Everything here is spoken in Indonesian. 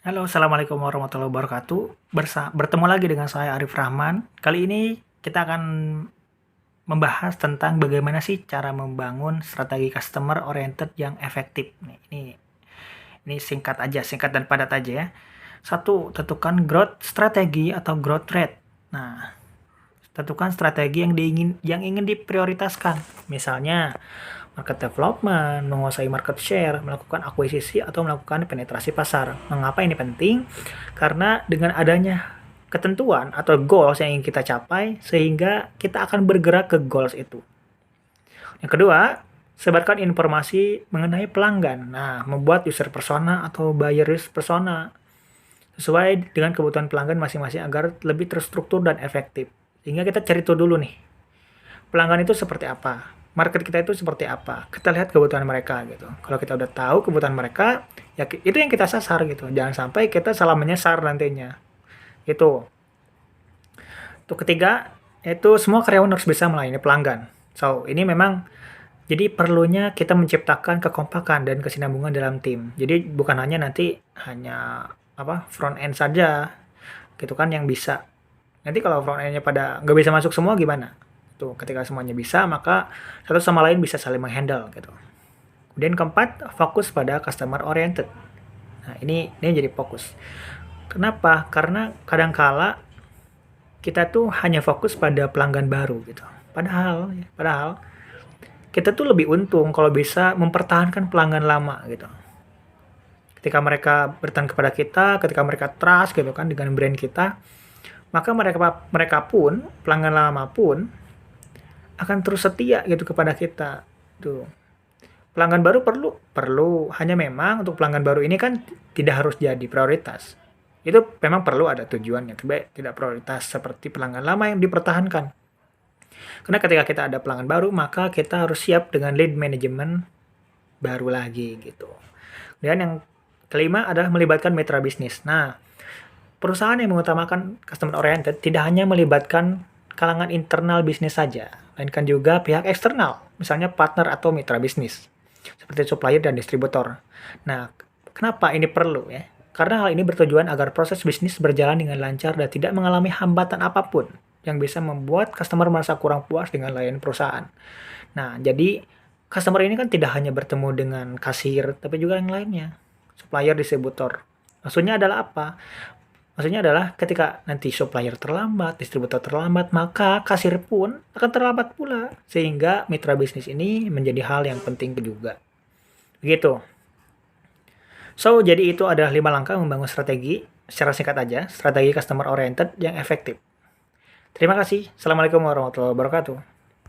Halo, assalamualaikum warahmatullahi wabarakatuh. Bertemu lagi dengan saya Arif Rahman. Kali ini kita akan membahas tentang bagaimana sih cara membangun strategi customer oriented yang efektif. Ini singkat dan padat aja ya. Satu, tentukan growth strategi atau growth rate. Nah, tentukan strategi yang ingin diprioritaskan. Misalnya market development, menguasai market share, melakukan akuisisi atau melakukan penetrasi pasar. Mengapa ini penting? Karena dengan adanya ketentuan atau goals yang ingin kita capai, sehingga kita akan bergerak ke goals itu. Yang kedua, sebarkan informasi mengenai pelanggan. Nah, membuat user persona atau buyer persona sesuai dengan kebutuhan pelanggan masing-masing agar lebih terstruktur dan efektif. Sehingga kita cari tahu dulu nih, pelanggan itu seperti apa, market kita itu seperti apa, kita lihat kebutuhan mereka gitu. Kalau kita udah tahu kebutuhan mereka, ya itu yang kita sasar gitu. Jangan sampai kita salah menyasar nantinya. Itu. Untuk ketiga, itu semua karyawan harus bisa melayani pelanggan. So, ini memang jadi perlunya kita menciptakan kekompakan dan kesinambungan dalam tim. Jadi bukan hanya front end saja gitu kan yang bisa. Nanti kalau front end-nya pada nggak bisa masuk semua gimana? Tuh, ketika semuanya bisa, maka satu sama lain bisa saling menghandle gitu. Kemudian keempat, fokus pada customer oriented. Nah, ini jadi fokus. Kenapa? Karena kadangkala kita tuh hanya fokus pada pelanggan baru gitu. Padahal kita tuh lebih untung kalau bisa mempertahankan pelanggan lama gitu. Ketika mereka bertahan kepada kita, ketika mereka trust gitu kan dengan brand kita, maka mereka pun, pelanggan lama pun akan terus setia gitu kepada kita. Tuh. Pelanggan baru perlu, hanya memang untuk pelanggan baru ini kan tidak harus jadi prioritas. Itu memang perlu ada tujuannya, tapi tidak prioritas seperti pelanggan lama yang dipertahankan. Karena ketika kita ada pelanggan baru, maka kita harus siap dengan lead management baru lagi gitu. Dan yang kelima adalah melibatkan mitra bisnis. Nah, perusahaan yang mengutamakan customer oriented tidak hanya melibatkan kalangan internal bisnis saja, melainkan juga pihak eksternal, misalnya partner atau mitra bisnis, seperti supplier dan distributor. Nah, kenapa ini perlu ya? Karena hal ini bertujuan agar proses bisnis berjalan dengan lancar dan tidak mengalami hambatan apapun yang bisa membuat customer merasa kurang puas dengan layanan perusahaan. Nah, jadi customer ini kan tidak hanya bertemu dengan kasir, tapi juga yang lainnya, supplier, distributor. Maksudnya adalah apa? Maksudnya adalah ketika nanti supplier terlambat, distributor terlambat, maka kasir pun akan terlambat pula. Sehingga mitra bisnis ini menjadi hal yang penting juga. Begitu. So, jadi itu adalah 5 langkah membangun strategi. Secara singkat aja, strategi customer oriented yang efektif. Terima kasih. Assalamualaikum warahmatullahi wabarakatuh.